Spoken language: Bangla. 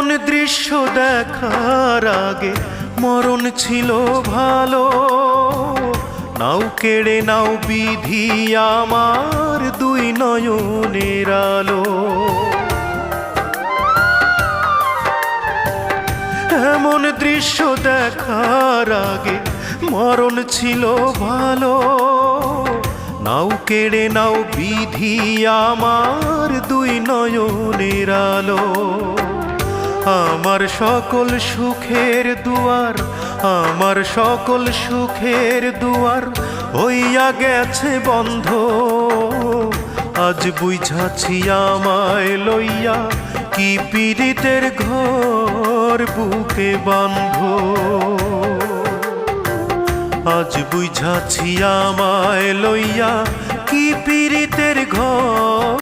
এমন দৃশ্য দেখার আগে মরণ ছিল ভালো। নাও কেড়ে নাও বিধি আমার দুই নয়নের আলো। এমন দৃশ্য দেখার আগে মরণ ছিল ভালো। নাও কেড়ে নাও বিধি আমার দুই নয়নের আলো। আমার সকল সুখের দুয়ার, আমার সকল সুখের দুয়ার হইয়া গেছে বন্ধ। আজ বুঝাছি আমায় লইয়া কি পীড়িতের ঘর বুকে বান্ধ। আজ বুঝাছি আমায় লইয়া কি পীড়িতের ঘর।